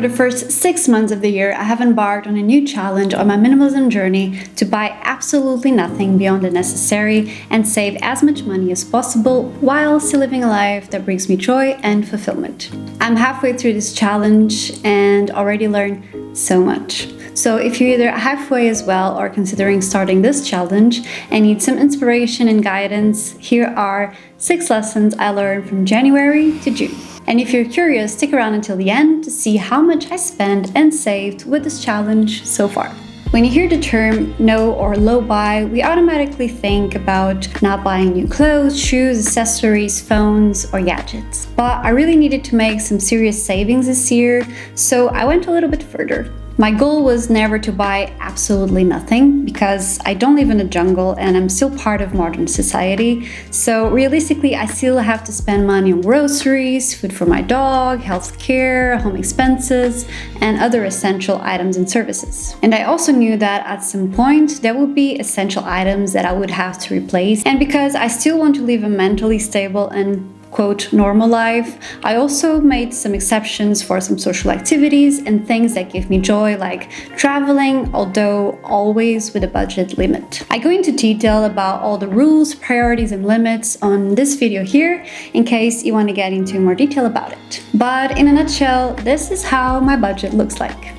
For the first 6 months of the year, I have embarked on a new challenge on my minimalism journey to buy absolutely nothing beyond the necessary and save as much money as possible while still living a life that brings me joy and fulfillment. I'm halfway through this challenge and already learned so much. So if you're either halfway as well or considering starting this challenge and need some inspiration and guidance, here are 6 lessons I learned from January to June. And if you're curious, stick around until the end to see how much I spent and saved with this challenge so far. When you hear the term no or low buy, we automatically think about not buying new clothes, shoes, accessories, phones, or gadgets. But I really needed to make some serious savings this year, so I went a little bit further. My goal was never to buy absolutely nothing because I don't live in a jungle and I'm still part of modern society. So realistically, I still have to spend money on groceries, food for my dog, healthcare, home expenses, and other essential items and services. And I also knew that at some point there would be essential items that I would have to replace. And because I still want to live a mentally stable and quote normal life, I also made some exceptions for some social activities and things that give me joy, like traveling, although always with a budget limit. I go into detail about all the rules, priorities, and limits on this video here in case you want to get into more detail about it. But in a nutshell, this is how my budget looks like.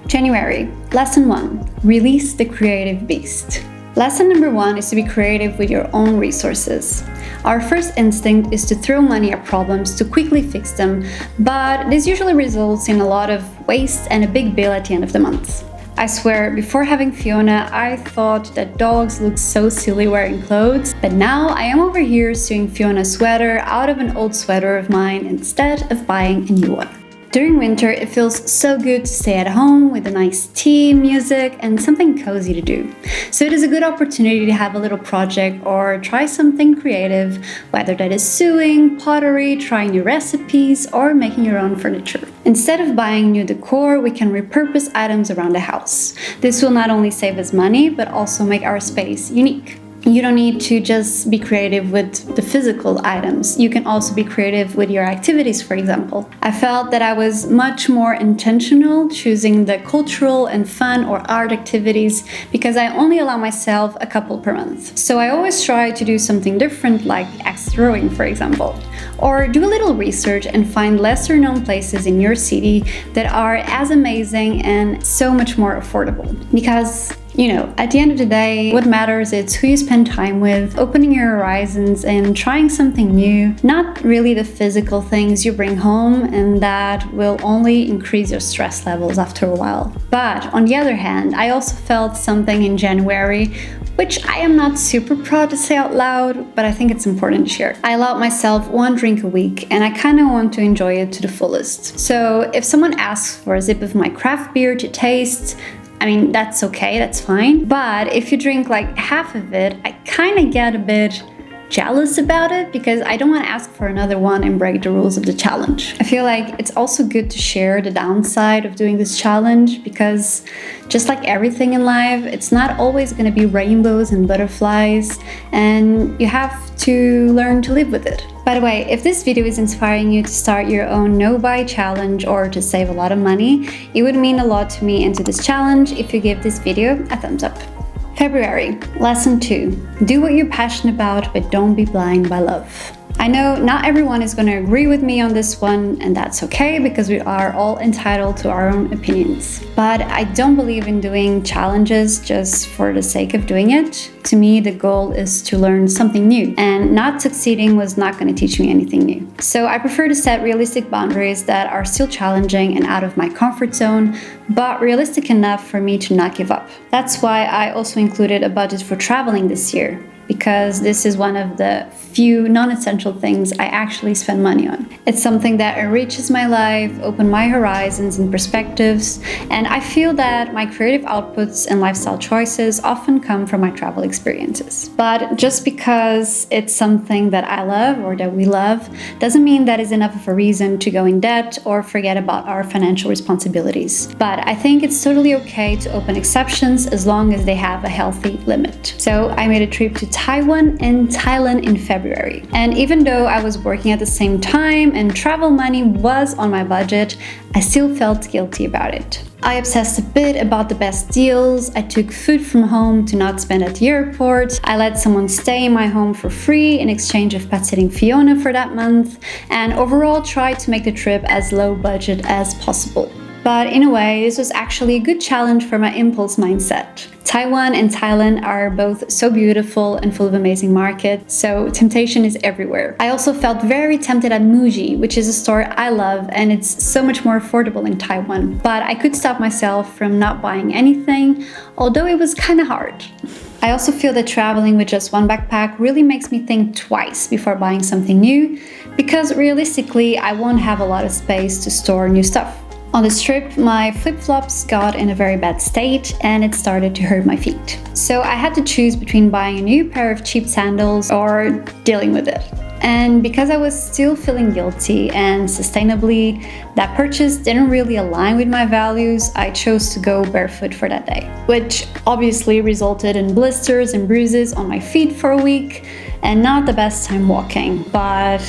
January, Lesson 1. Release the creative beast. Lesson number 1 is to be creative with your own resources. Our first instinct is to throw money at problems to quickly fix them, but this usually results in a lot of waste and a big bill at the end of the month. I swear, before having Fiona, I thought that dogs look so silly wearing clothes, but now I am over here sewing Fiona's sweater out of an old sweater of mine instead of buying a new one. During winter, it feels so good to stay at home with a nice tea, music, and something cozy to do. So it is a good opportunity to have a little project or try something creative, whether that is sewing, pottery, trying new recipes, or making your own furniture. Instead of buying new decor, we can repurpose items around the house. This will not only save us money, but also make our space unique. You don't need to just be creative with the physical items. You can also be creative with your activities, for example. I felt that I was much more intentional choosing the cultural and fun or art activities because I only allow myself a couple per month. So I always try to do something different, like axe throwing, for example. Or do a little research and find lesser known places in your city that are as amazing and so much more affordable. Because at the end of the day, what matters is who you spend time with, opening your horizons and trying something new, not really the physical things you bring home and that will only increase your stress levels after a while. But on the other hand, I also felt something in January, which I am not super proud to say out loud, but I think it's important to share. I allowed myself 1 drink a week and I kind of want to enjoy it to the fullest. So if someone asks for a sip of my craft beer to taste, that's okay, that's fine. But if you drink like half of it, I kind of get a bit jealous about it because I don't want to ask for another one and break the rules of the challenge. I feel like it's also good to share the downside of doing this challenge because just like everything in life, it's not always going to be rainbows and butterflies, and you have to learn to live with it. By the way, if this video is inspiring you to start your own no-buy challenge or to save a lot of money, it would mean a lot to me and to this challenge if you give this video a thumbs up. February, Lesson 2. Do what you're passionate about, but don't be blind by love. I know not everyone is going to agree with me on this one, and that's okay because we are all entitled to our own opinions. But I don't believe in doing challenges just for the sake of doing it. To me, the goal is to learn something new, and not succeeding was not going to teach me anything new. So I prefer to set realistic boundaries that are still challenging and out of my comfort zone, but realistic enough for me to not give up. That's why I also included a budget for traveling this year, because this is one of the few non-essential things I actually spend money on. It's something that enriches my life, opens my horizons and perspectives, and I feel that my creative outputs and lifestyle choices often come from my travel experiences. But just because it's something that I love or that we love doesn't mean that is enough of a reason to go in debt or forget about our financial responsibilities. But I think it's totally okay to open exceptions as long as they have a healthy limit. So I made a trip to Taiwan and Thailand in February. And even though I was working at the same time and travel money was on my budget, I still felt guilty about it. I obsessed a bit about the best deals. I took food from home to not spend at the airport. I let someone stay in my home for free in exchange of pet sitting Fiona for that month, and overall tried to make the trip as low budget as possible. But in a way, this was actually a good challenge for my impulse mindset. Taiwan and Thailand are both so beautiful and full of amazing markets, so temptation is everywhere. I also felt very tempted at Muji, which is a store I love and it's so much more affordable in Taiwan. But I could stop myself from not buying anything, although it was kind of hard. I also feel that traveling with just one backpack really makes me think twice before buying something new, because realistically, I won't have a lot of space to store new stuff. On this trip, my flip-flops got in a very bad state and it started to hurt my feet. So I had to choose between buying a new pair of cheap sandals or dealing with it. And because I was still feeling guilty and sustainably, that purchase didn't really align with my values, I chose to go barefoot for that day, which obviously resulted in blisters and bruises on my feet for a week and not the best time walking, but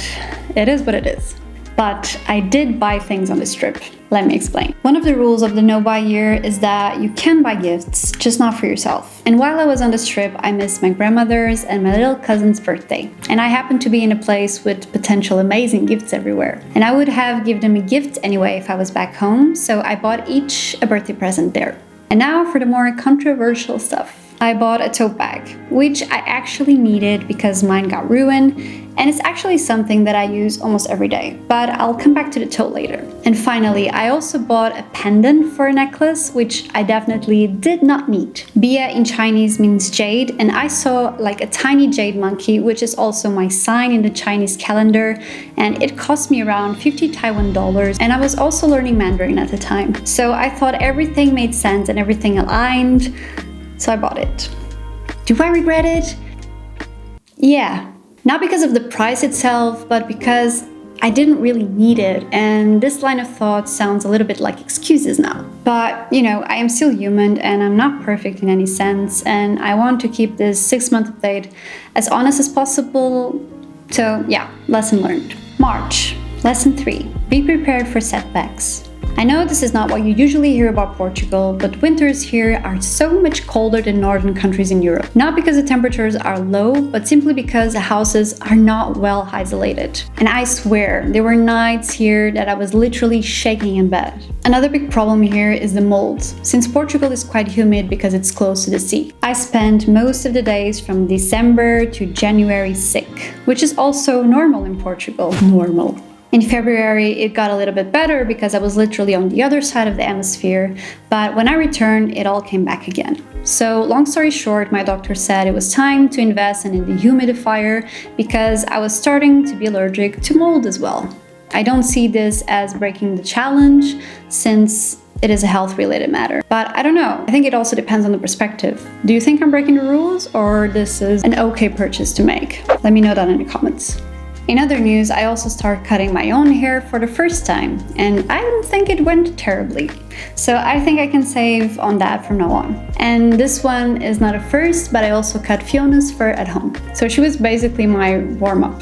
it is what it is. But I did buy things on this trip. Let me explain. One of the rules of the no-buy year is that you can buy gifts, just not for yourself. And while I was on this trip, I missed my grandmother's and my little cousin's birthday. And I happened to be in a place with potential amazing gifts everywhere. And I would have given them a gift anyway if I was back home, so I bought each a birthday present there. And now for the more controversial stuff. I bought a tote bag, which I actually needed because mine got ruined, and it's actually something that I use almost every day, but I'll come back to the tote later. And finally, I also bought a pendant for a necklace, which I definitely did not need. Bia in Chinese means jade, and I saw like a tiny jade monkey, which is also my sign in the Chinese calendar, and it cost me around 50 Taiwan dollars, and I was also learning Mandarin at the time. So I thought everything made sense and everything aligned. So I bought it. Do I regret it? Yeah. Not because of the price itself, but because I didn't really need it. And this line of thought sounds a little bit like excuses now. But, you know, I am still human and I'm not perfect in any sense. And I want to keep this 6-month update as honest as possible. So yeah, lesson learned. March. Lesson 3. Be prepared for setbacks. I know this is not what you usually hear about Portugal, but winters here are so much colder than northern countries in Europe. Not because the temperatures are low, but simply because the houses are not well isolated. And I swear, there were nights here that I was literally shaking in bed. Another big problem here is the mold, since Portugal is quite humid because it's close to the sea. I spent most of the days from December to January sick, which is also normal in Portugal. Normal. In February, it got a little bit better because I was literally on the other side of the hemisphere, but when I returned, it all came back again. So long story short, my doctor said it was time to invest in a dehumidifier because I was starting to be allergic to mold as well. I don't see this as breaking the challenge since it is a health-related matter, but I don't know. I think it also depends on the perspective. Do you think I'm breaking the rules or this is an okay purchase to make? Let me know that in the comments. In other news, I also started cutting my own hair for the first time, and I don't think it went terribly. So I think I can save on that from now on. And this one is not a first, but I also cut Fiona's fur at home. So she was basically my warm-up.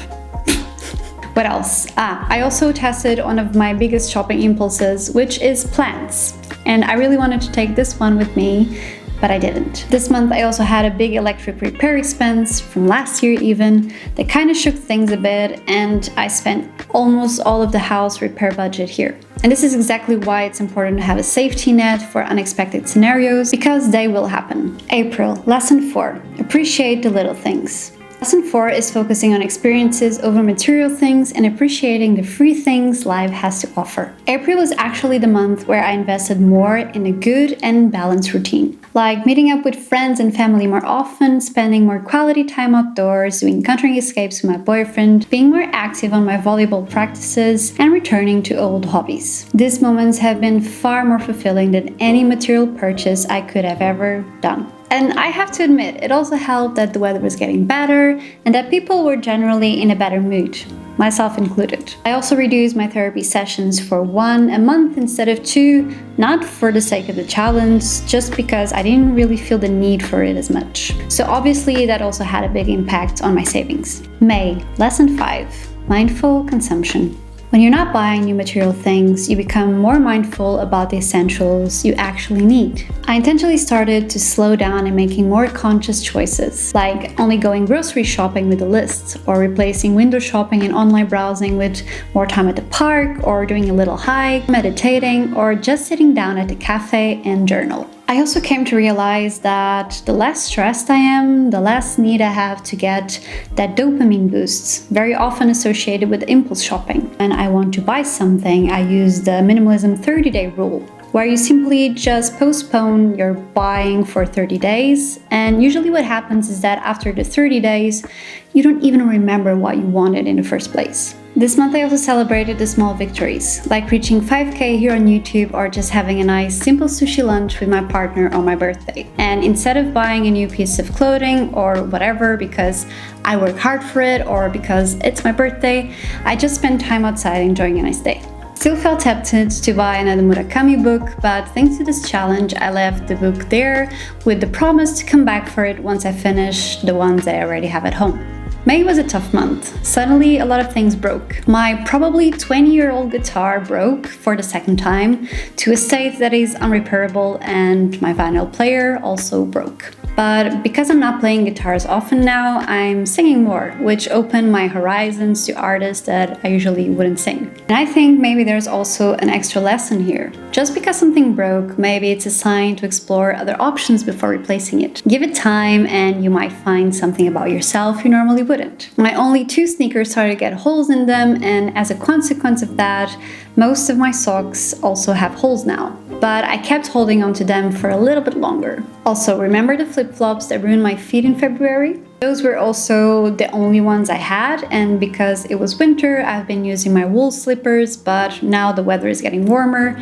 What else? I also tested one of my biggest shopping impulses, which is plants. And I really wanted to take this one with me, but I didn't. This month I also had a big electric repair expense from last year even that kind of shook things a bit, and I spent almost all of the house repair budget here. And this is exactly why it's important to have a safety net for unexpected scenarios, because they will happen. April, lesson 4. Appreciate the little things. Lesson 4 is focusing on experiences over material things and appreciating the free things life has to offer. April was actually the month where I invested more in a good and balanced routine, like meeting up with friends and family more often, spending more quality time outdoors, doing country escapes with my boyfriend, being more active on my volleyball practices, and returning to old hobbies. These moments have been far more fulfilling than any material purchase I could have ever done. And I have to admit, it also helped that the weather was getting better and that people were generally in a better mood, myself included. I also reduced my therapy sessions for 1 a month instead of 2, not for the sake of the challenge, just because I didn't really feel the need for it as much. So obviously that also had a big impact on my savings. May, lesson 5, mindful consumption. When you're not buying new material things, you become more mindful about the essentials you actually need. I intentionally started to slow down and making more conscious choices, like only going grocery shopping with a list, or replacing window shopping and online browsing with more time at the park, or doing a little hike, meditating, or just sitting down at the cafe and journal. I also came to realize that the less stressed I am, the less need I have to get that dopamine boosts, very often associated with impulse shopping. When I want to buy something, I use the minimalism 30-day rule, where you simply just postpone your buying for 30 days. And usually what happens is that after the 30 days, you don't even remember what you wanted in the first place. This month I also celebrated the small victories, like reaching 5K here on YouTube or just having a nice simple sushi lunch with my partner on my birthday. And instead of buying a new piece of clothing or whatever because I work hard for it or because it's my birthday, I just spent time outside enjoying a nice day. Still felt tempted to buy another Murakami book, but thanks to this challenge, I left the book there with the promise to come back for it once I finish the ones that I already have at home. May was a tough month. Suddenly, a lot of things broke. My probably 20-year-old guitar broke for the second time to a state that is unrepairable, and my vinyl player also broke. But because I'm not playing guitars often now, I'm singing more, which opened my horizons to artists that I usually wouldn't sing. And I think maybe there's also an extra lesson here. Just because something broke, maybe it's a sign to explore other options before replacing it. Give it time and you might find something about yourself you normally wouldn't. My only 2 sneakers started to get holes in them, and as a consequence of that, most of my socks also have holes now. But I kept holding on to them for a little bit longer. Also, remember the flip-flops that ruined my feet in February? Those were also the only ones I had, and because it was winter, I've been using my wool slippers, but now the weather is getting warmer,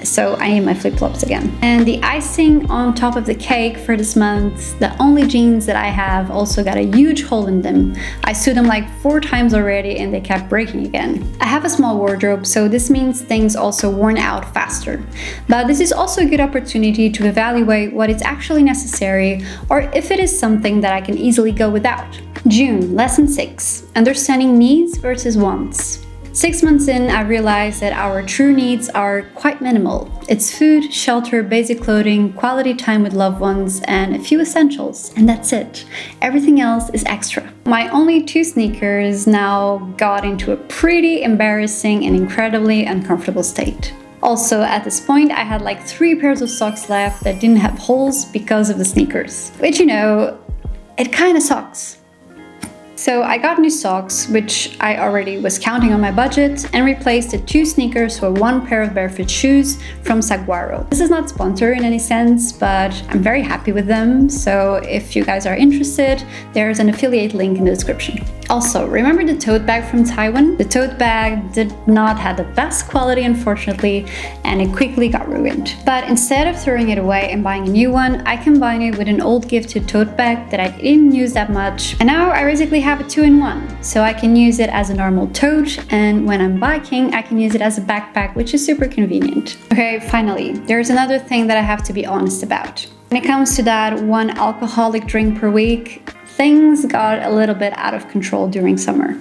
so I need my flip-flops again. And the icing on top of the cake for this month, the only jeans that I have also got a huge hole in them. I sewed them like 4 times already and they kept breaking again. I have a small wardrobe, so this means things also worn out faster. But this is also a good opportunity to evaluate what is actually necessary or if it is something that I can easily go without. June, lesson 6, understanding needs versus wants. 6 months in, I realized that our true needs are quite minimal. It's food, shelter, basic clothing, quality time with loved ones, and a few essentials, and that's it. Everything else is extra. My only 2 sneakers now got into a pretty embarrassing and incredibly uncomfortable state. Also, at this point, I had like 3 pairs of socks left that didn't have holes because of the sneakers. Which, you know, it kinda sucks. So I got new socks, which I already was counting on my budget, and replaced the 2 sneakers for 1 pair of barefoot shoes from Saguaro. This is not sponsored in any sense, but I'm very happy with them, so if you guys are interested, there's an affiliate link in the description. Also, remember the tote bag from Taiwan? The tote bag did not have the best quality, unfortunately, and it quickly got ruined. But instead of throwing it away and buying a new one, I combined it with an old gifted tote bag that I didn't use that much, and now I basically have a 2-in-1. So I can use it as a normal tote, and when I'm biking, I can use it as a backpack, which is super convenient. Okay, finally, there's another thing that I have to be honest about. When it comes to that 1 alcoholic drink per week, things got a little bit out of control during summer.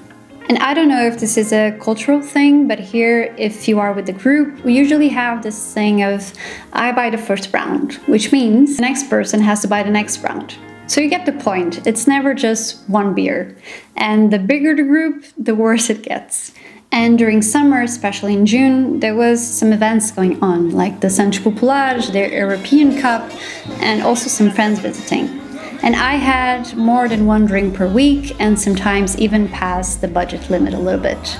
And I don't know if this is a cultural thing, but here, if you are with the group, we usually have this thing of I buy the first round, which means the next person has to buy the next round. So you get the point, it's never just 1 beer. And the bigger the group, the worse it gets. And during summer, especially in June, there was some events going on, like the Sancho Popular, the European Cup, and also some friends visiting. And I had more than 1 drink per week and sometimes even passed the budget limit a little bit.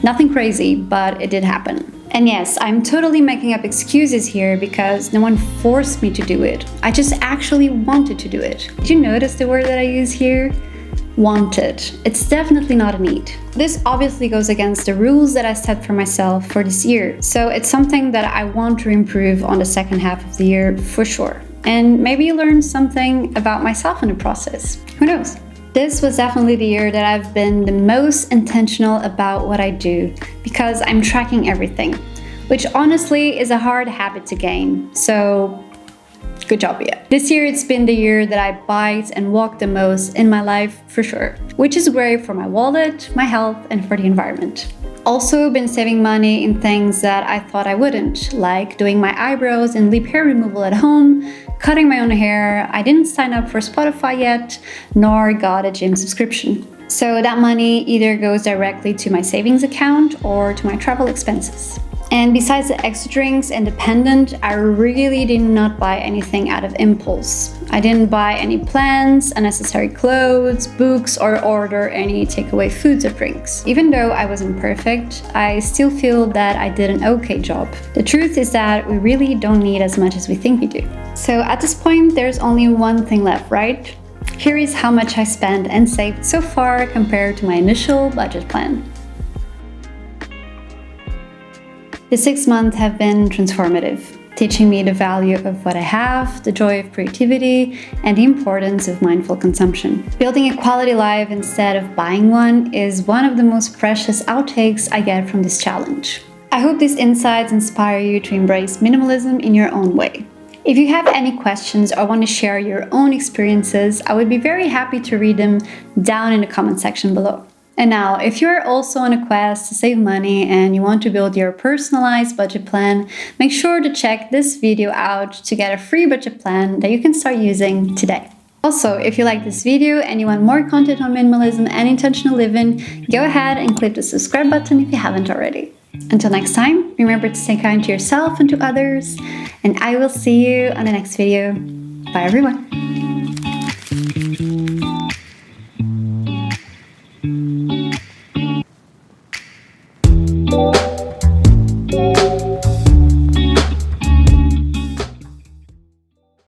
Nothing crazy, but it did happen. And yes, I'm totally making up excuses here because no one forced me to do it. I just actually wanted to do it. Did you notice the word that I use here? Wanted. It's definitely not a need. This obviously goes against the rules that I set for myself for this year. So it's something that I want to improve on the second half of the year for sure. And maybe you learned something about myself in the process. Who knows? This was definitely the year that I've been the most intentional about what I do, because I'm tracking everything, which honestly is a hard habit to gain. So good job, yeah. This year it's been the year that I biked and walked the most in my life for sure, which is great for my wallet, my health, and for the environment. Also been saving money in things that I thought I wouldn't, like doing my eyebrows and lip hair removal at home, cutting my own hair. I didn't sign up for Spotify yet, nor got a gym subscription. So that money either goes directly to my savings account or to my travel expenses. And besides the extra drinks and the pendant, I really did not buy anything out of impulse. I didn't buy any plants, unnecessary clothes, books, or order any takeaway foods or drinks. Even though I wasn't perfect, I still feel that I did an okay job. The truth is that we really don't need as much as we think we do. So at this point, there's only one thing left, right? Here is how much I spent and saved so far compared to my initial budget plan. The 6 months have been transformative, teaching me the value of what I have, the joy of creativity, and the importance of mindful consumption. Building a quality life instead of buying one is one of the most precious outtakes I get from this challenge. I hope these insights inspire you to embrace minimalism in your own way. If you have any questions or want to share your own experiences, I would be very happy to read them down in the comment section below. And now, if you're also on a quest to save money and you want to build your personalized budget plan, make sure to check this video out to get a free budget plan that you can start using today. Also, if you like this video and you want more content on minimalism and intentional living, go ahead and click the subscribe button if you haven't already. Until next time, remember to stay kind to yourself and to others, and I will see you on the next video. Bye everyone!